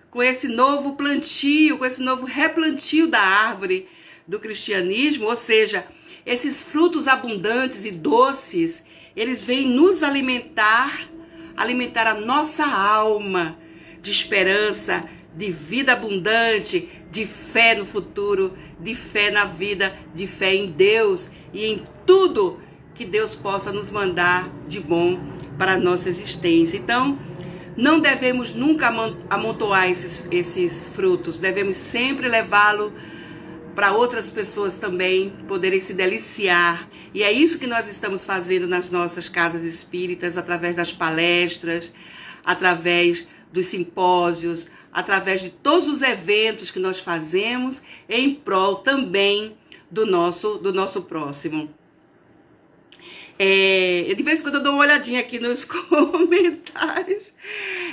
com esse novo plantio, com esse novo replantio da árvore do cristianismo, ou seja, Esses frutos abundantes e doces, eles vêm nos alimentar a nossa alma de esperança, de vida abundante, de fé no futuro, de fé na vida, de fé em Deus e em tudo que Deus possa nos mandar de bom para a nossa existência. Então, não devemos nunca amontoar esses frutos, devemos sempre levá-lo para outras pessoas também poderem se deliciar. E é isso que nós estamos fazendo nas nossas casas espíritas, através das palestras, através dos simpósios, através de todos os eventos que nós fazemos em prol também do nosso próximo. De vez em quando eu dou uma olhadinha aqui nos comentários.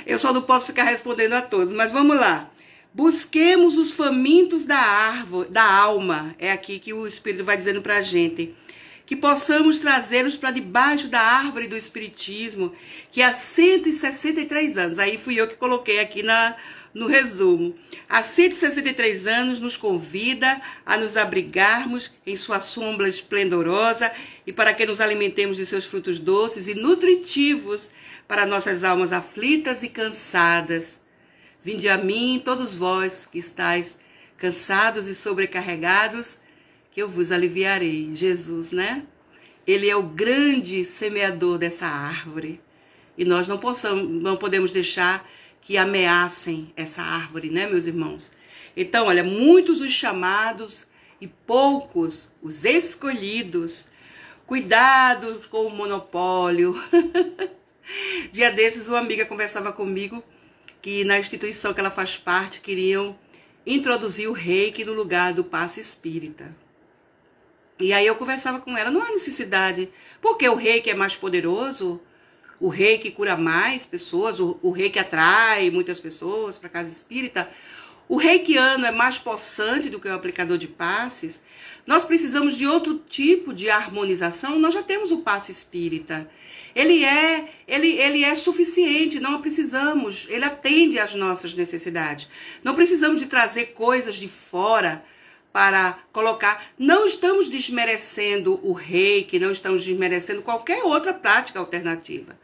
Eu só não posso ficar respondendo a todos, mas vamos lá. Busquemos os famintos da alma. É aqui que o Espírito vai dizendo pra gente. Que possamos trazê-los para debaixo da árvore do Espiritismo, que há 163 anos, aí fui eu que coloquei aqui no resumo, há 163 anos nos convida a nos abrigarmos em sua sombra esplendorosa e para que nos alimentemos de seus frutos doces e nutritivos para nossas almas aflitas e cansadas. Vinde a mim, todos vós que estáis cansados e sobrecarregados, que eu vos aliviarei. Jesus, né? Ele é o grande semeador dessa árvore. E nós não podemos deixar que ameacem essa árvore, né, meus irmãos? Então, olha, muitos os chamados e poucos os escolhidos. Cuidado com o monopólio. Dia desses, uma amiga conversava comigo que na instituição que ela faz parte, queriam introduzir o reiki no lugar do passe espírita. E aí eu conversava com ela, não há necessidade, porque o reiki é mais poderoso, o reiki cura mais pessoas, o reiki atrai muitas pessoas para a casa espírita, o reikiano é mais possante do que o aplicador de passes. Nós precisamos de outro tipo de harmonização, nós já temos o passe espírita. Ele é suficiente, não precisamos, ele atende às nossas necessidades. Não precisamos de trazer coisas de fora para colocar. Não estamos desmerecendo o reiki, não estamos desmerecendo qualquer outra prática alternativa.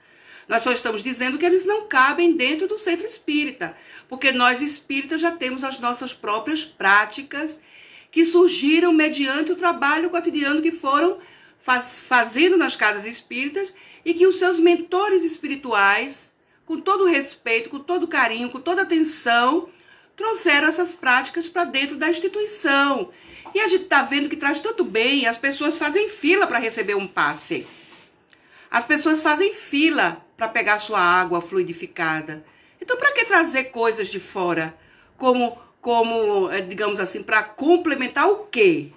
Nós só estamos dizendo que eles não cabem dentro do centro espírita, porque nós espíritas já temos as nossas próprias práticas que surgiram mediante o trabalho cotidiano que foram fazendo nas casas espíritas e que os seus mentores espirituais, com todo o respeito, com todo o carinho, com toda a atenção, trouxeram essas práticas para dentro da instituição. E a gente está vendo que traz tanto bem, as pessoas fazem fila para receber um passe. As pessoas fazem fila para pegar sua água fluidificada. Então, para que trazer coisas de fora? Como digamos assim, para complementar o quê?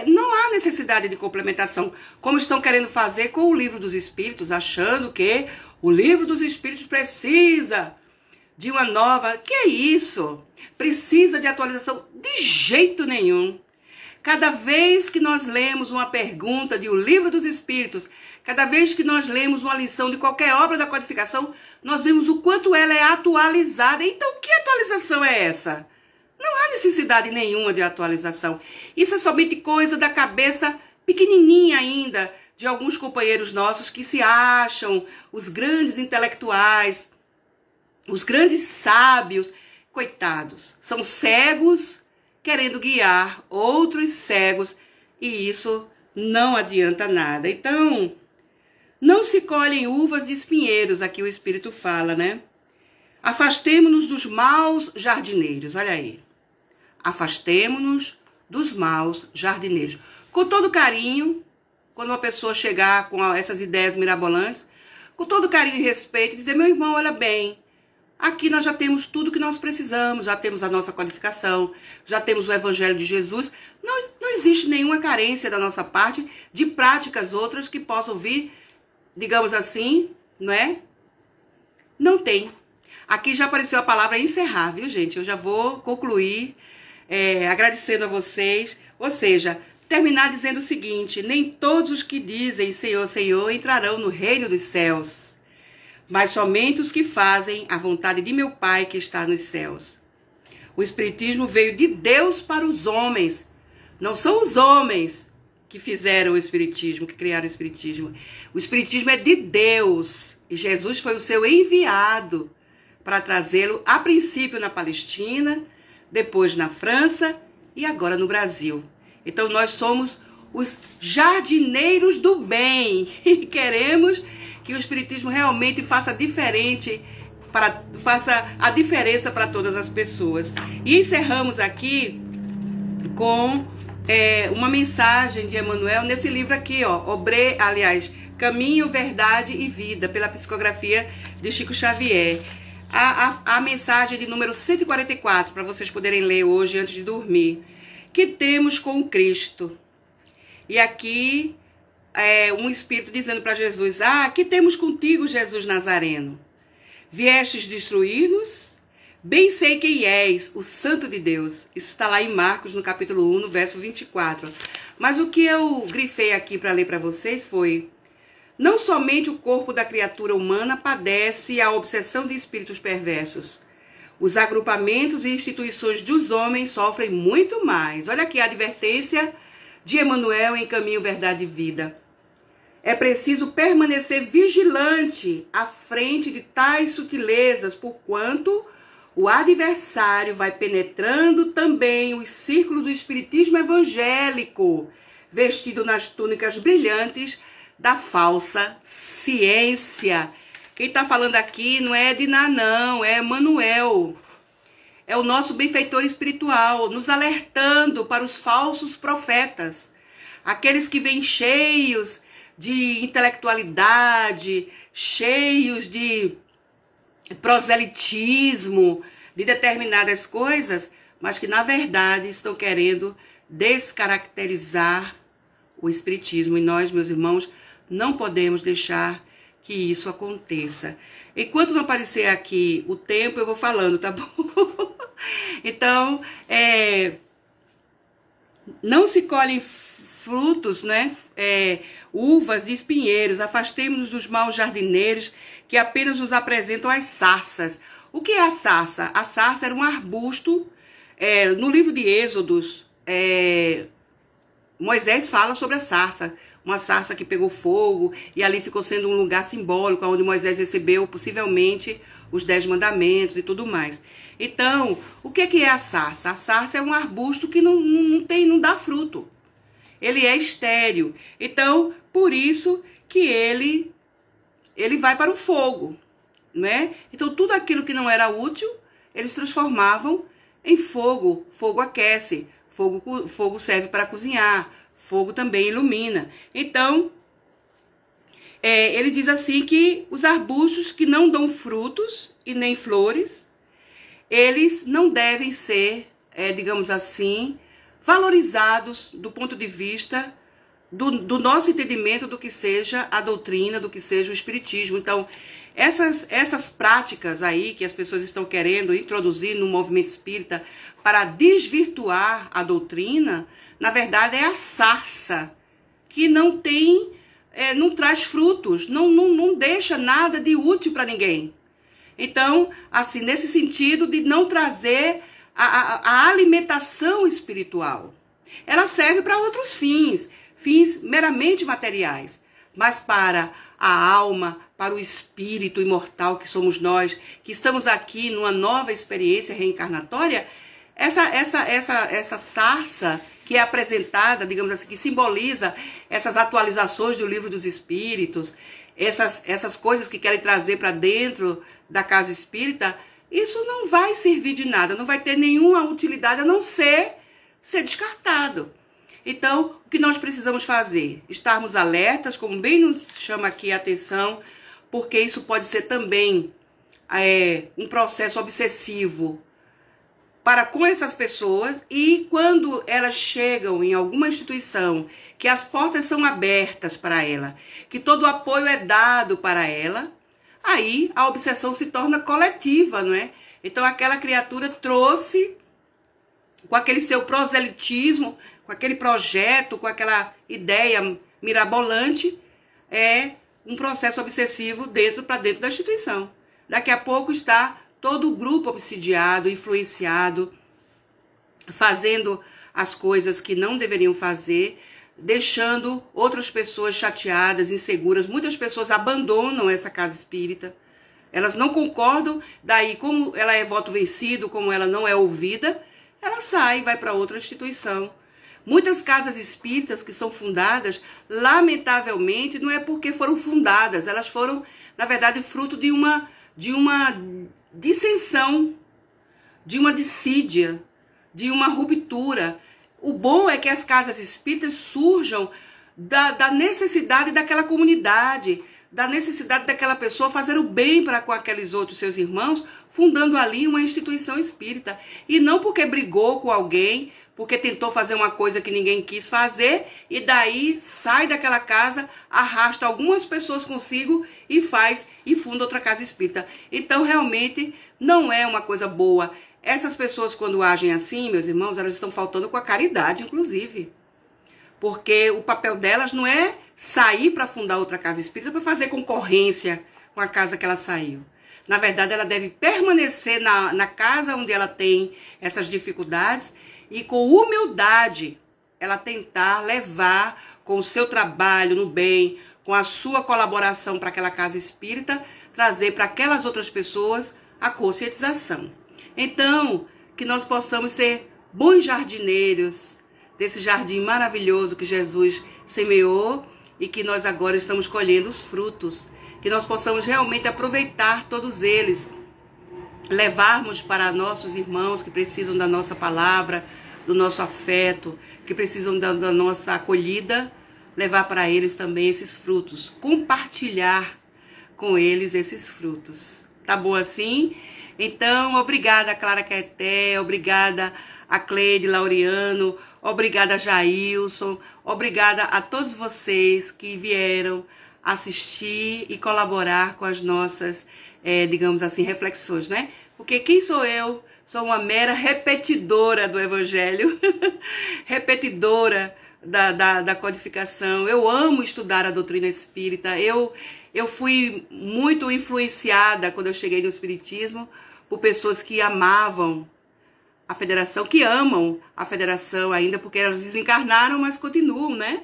Não há necessidade de complementação, como estão querendo fazer com o Livro dos Espíritos, achando que o Livro dos Espíritos precisa de uma nova... Que é isso? Precisa de atualização? De jeito nenhum. Cada vez que nós lemos uma pergunta de O Livro dos Espíritos, cada vez que nós lemos uma lição de qualquer obra da codificação, nós vemos o quanto ela é atualizada. Então, que atualização é essa? Não há necessidade nenhuma de atualização. Isso é somente coisa da cabeça pequenininha ainda de alguns companheiros nossos que se acham os grandes intelectuais, os grandes sábios. Coitados, são cegos querendo guiar outros cegos e isso não adianta nada. Então, não se colhem uvas de espinheiros, aqui o Espírito fala, né? Afastemo-nos dos maus jardineiros, olha aí. Afastemo-nos dos maus jardineiros. Com todo carinho, quando uma pessoa chegar com essas ideias mirabolantes, com todo carinho e respeito, dizer, meu irmão, olha bem, aqui nós já temos tudo que nós precisamos, já temos a nossa codificação, já temos o Evangelho de Jesus, não existe nenhuma carência da nossa parte de práticas outras que possam vir, digamos assim, não é? Não tem. Aqui já apareceu a palavra encerrar, viu, gente? Eu já vou concluir agradecendo a vocês, ou seja, terminar dizendo o seguinte, nem todos os que dizem Senhor, Senhor entrarão no reino dos céus, mas somente os que fazem a vontade de meu Pai que está nos céus. O Espiritismo veio de Deus para os homens, Não são os homens que fizeram o Espiritismo, que criaram o Espiritismo. O Espiritismo é de Deus. E Jesus foi o seu enviado para trazê-lo, a princípio na Palestina, depois na França e agora no Brasil. Então nós somos os jardineiros do bem e queremos que o Espiritismo realmente faça a diferença para todas as pessoas. E encerramos aqui com uma mensagem de Emmanuel nesse livro aqui, ó, Caminho, Verdade e Vida, pela psicografia de Chico Xavier. A mensagem de número 144, para vocês poderem ler hoje antes de dormir. Que temos com Cristo? E aqui um espírito dizendo para Jesus: que temos contigo, Jesus Nazareno? Viestes destruir-nos? Bem sei quem és, o Santo de Deus. Isso está lá em Marcos, no capítulo 1, no verso 24. Mas o que eu grifei aqui para ler para vocês foi: não somente o corpo da criatura humana padece a obsessão de espíritos perversos. Os agrupamentos e instituições dos homens sofrem muito mais. Olha aqui a advertência de Emmanuel em Caminho, Verdade e Vida. É preciso permanecer vigilante à frente de tais sutilezas, porquanto o adversário vai penetrando também os círculos do espiritismo evangélico, vestido nas túnicas brilhantes da falsa ciência. Quem está falando aqui não é Edna, não, é Emmanuel. É o nosso benfeitor espiritual, nos alertando para os falsos profetas. Aqueles que vêm cheios de intelectualidade, cheios de proselitismo, de determinadas coisas, mas que na verdade estão querendo descaracterizar o espiritismo. E nós, meus irmãos, não podemos deixar que isso aconteça. Enquanto não aparecer aqui o tempo, eu vou falando, tá bom? Então, não se colhem frutos, né? Uvas de espinheiros. Afastemo-nos dos maus jardineiros que apenas nos apresentam as sarças. O que é a sarça? A sarça era um arbusto. No livro de Êxodos, Moisés fala sobre a sarça. Uma sarça que pegou fogo e ali ficou sendo um lugar simbólico onde Moisés recebeu possivelmente os 10 mandamentos e tudo mais. Então, o que é a sarça? A sarça é um arbusto que não dá fruto. Ele é estéril. Então, por isso que ele vai para o fogo, né? Então, tudo aquilo que não era útil, eles transformavam em fogo. Fogo aquece, fogo serve para cozinhar, fogo também ilumina. Então, ele diz assim que os arbustos que não dão frutos e nem flores, eles não devem ser, digamos assim, valorizados do ponto de vista do nosso entendimento do que seja a doutrina, do que seja o espiritismo. Então, essas práticas aí que as pessoas estão querendo introduzir no movimento espírita para desvirtuar a doutrina, na verdade é a sarça, que não traz frutos, não deixa nada de útil para ninguém. Então, assim, nesse sentido de não trazer a alimentação espiritual. Ela serve para outros fins meramente materiais, mas para a alma, para o espírito imortal que somos nós, que estamos aqui numa nova experiência reencarnatória, essa sarça que é apresentada, digamos assim, que simboliza essas atualizações do Livro dos Espíritos, essas coisas que querem trazer para dentro da casa espírita, isso não vai servir de nada, não vai ter nenhuma utilidade a não ser descartado. Então, o que nós precisamos fazer? Estarmos alertas, como bem nos chama aqui a atenção, porque isso pode ser também um processo obsessivo para com essas pessoas, e quando elas chegam em alguma instituição, que as portas são abertas para ela, que todo o apoio é dado para ela, aí a obsessão se torna coletiva, não é? Então aquela criatura trouxe, com aquele seu proselitismo, com aquele projeto, com aquela ideia mirabolante, um processo obsessivo para dentro da instituição. Daqui a pouco está todo o grupo obsidiado, influenciado, fazendo as coisas que não deveriam fazer, deixando outras pessoas chateadas, inseguras. Muitas pessoas abandonam essa casa espírita. Elas não concordam, daí como ela é voto vencido, como ela não é ouvida, ela sai e vai para outra instituição. Muitas casas espíritas que são fundadas, lamentavelmente, não é porque foram fundadas, elas foram, na verdade, fruto de uma dissensão, de uma dissídia, de uma ruptura. O bom é que as casas espíritas surjam da necessidade daquela comunidade, da necessidade daquela pessoa fazer o bem para com aqueles outros seus irmãos, fundando ali uma instituição espírita. E não porque brigou com alguém, porque tentou fazer uma coisa que ninguém quis fazer, e daí sai daquela casa, arrasta algumas pessoas consigo e funda outra casa espírita. Então, realmente, não é uma coisa boa. Essas pessoas, quando agem assim, meus irmãos, elas estão faltando com a caridade, inclusive. Porque o papel delas não é sair para fundar outra casa espírita para fazer concorrência com a casa que ela saiu. Na verdade, ela deve permanecer na casa onde ela tem essas dificuldades e, com humildade, ela tentar levar com o seu trabalho no bem, com a sua colaboração para aquela casa espírita, trazer para aquelas outras pessoas a conscientização. Então, que nós possamos ser bons jardineiros desse jardim maravilhoso que Jesus semeou e que nós agora estamos colhendo os frutos. Que nós possamos realmente aproveitar todos eles, levarmos para nossos irmãos que precisam da nossa palavra, do nosso afeto, que precisam da nossa acolhida, levar para eles também esses frutos, compartilhar com eles esses frutos. Tá bom assim? Então, obrigada, Clara Caeté, obrigada a Cleide Laureano, obrigada, Jailson, obrigada a todos vocês que vieram assistir e colaborar com as nossas, digamos assim, reflexões, né? Porque quem sou eu? Sou uma mera repetidora do Evangelho, repetidora da codificação. Eu amo estudar a doutrina espírita. Eu fui muito influenciada, quando eu cheguei no Espiritismo, por pessoas que amavam a Federação, que amam a Federação ainda, porque elas desencarnaram, mas continuam, né?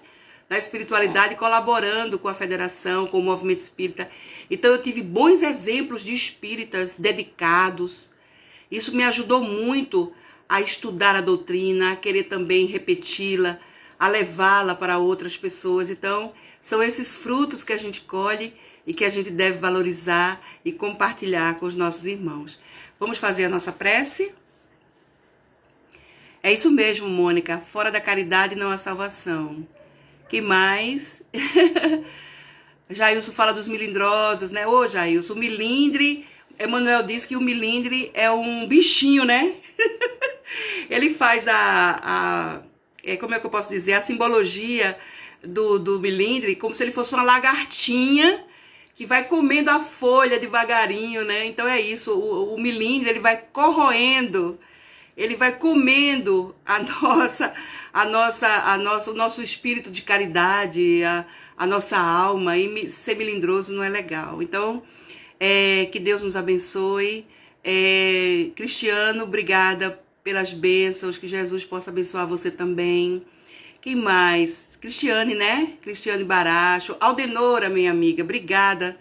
Na espiritualidade, colaborando com a Federação, com o movimento espírita. Então, eu tive bons exemplos de espíritas dedicados. Isso me ajudou muito a estudar a doutrina, a querer também repeti-la, a levá-la para outras pessoas. Então, são esses frutos que a gente colhe e que a gente deve valorizar e compartilhar com os nossos irmãos. Vamos fazer a nossa prece? É isso mesmo, Mônica. Fora da caridade não há salvação. Que mais? Jailson fala dos melindrosos, né? Ô, Jailson, o milindre... Emmanuel diz que o milindre é um bichinho, né? Ele faz como é que eu posso dizer? A simbologia do milindre como se ele fosse uma lagartinha que vai comendo a folha devagarinho, né? Então é isso, o milindre, ele vai corroendo, ele vai comendo o nosso espírito de caridade, a nossa alma, e ser melindroso não é legal. Então, que Deus nos abençoe. Cristiano, obrigada pelas bênçãos, que Jesus possa abençoar você também. Quem mais? Cristiane, né? Cristiane Baracho. Aldenora, minha amiga, obrigada.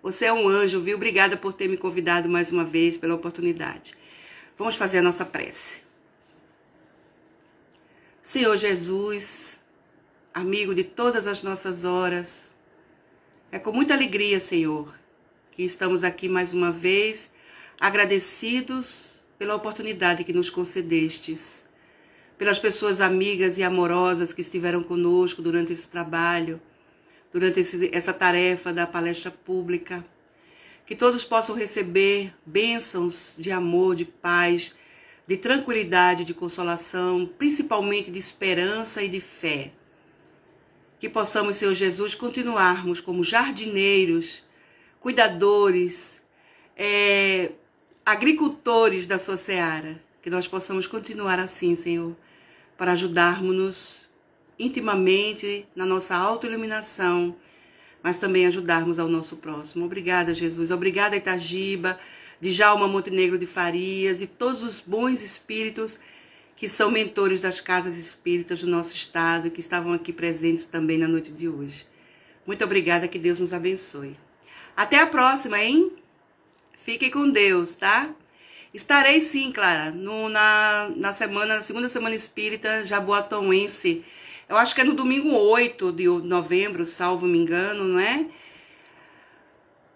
Você é um anjo, viu? Obrigada por ter me convidado mais uma vez, pela oportunidade. Vamos fazer a nossa prece. Senhor Jesus, amigo de todas as nossas horas, é com muita alegria, Senhor, que estamos aqui mais uma vez, agradecidos pela oportunidade que nos concedestes, pelas pessoas amigas e amorosas que estiveram conosco durante esse trabalho, durante essa tarefa da palestra pública. Que todos possam receber bênçãos de amor, de paz, de tranquilidade, de consolação, principalmente de esperança e de fé. Que possamos, Senhor Jesus, continuarmos como jardineiros, cuidadores, agricultores da sua seara. Que nós possamos continuar assim, Senhor, para ajudarmos-nos intimamente na nossa autoiluminação, mas também ajudarmos ao nosso próximo. Obrigada, Jesus. Obrigada, Itagiba, Djalma Montenegro de Farias e todos os bons espíritos que são mentores das casas espíritas do nosso estado e que estavam aqui presentes também na noite de hoje. Muito obrigada, que Deus nos abençoe. Até a próxima, hein? Fiquem com Deus, tá? Estarei sim, Clara, na segunda semana espírita jaboatauense. Eu acho que é no domingo 8 de novembro, salvo me engano, não é?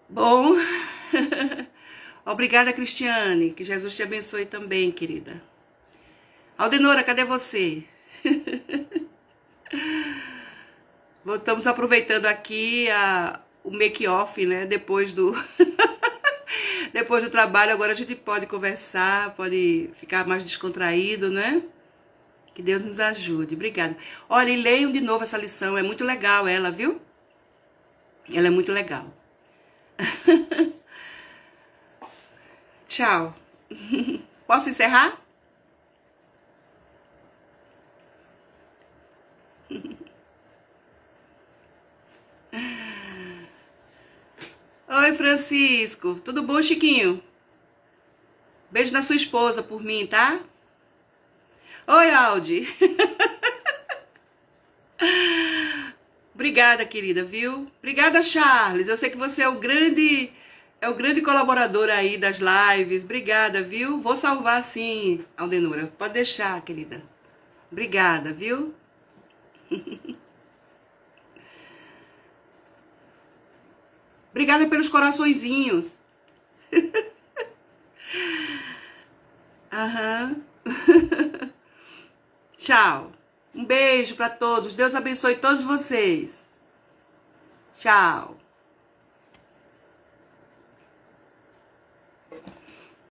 Bom, obrigada, Cristiane. Que Jesus te abençoe também, querida. Aldenora, cadê você? Estamos aproveitando aqui o make-off, né? Depois do trabalho, agora a gente pode conversar, pode ficar mais descontraído, né? Que Deus nos ajude. Obrigada. Olha, e leiam de novo essa lição. É muito legal ela, viu? Ela é muito legal. Tchau. Posso encerrar? Oi, Francisco. Tudo bom, Chiquinho? Beijo na sua esposa por mim, tá? Oi, Aldi. Obrigada, querida, viu? Obrigada, Charles. Eu sei que você é o grande colaborador aí das lives. Obrigada, viu? Vou salvar sim, Aldenora. Pode deixar, querida. Obrigada, viu? Obrigada pelos coraçõezinhos. Aham. Tchau. Um beijo para todos. Deus abençoe todos vocês. Tchau.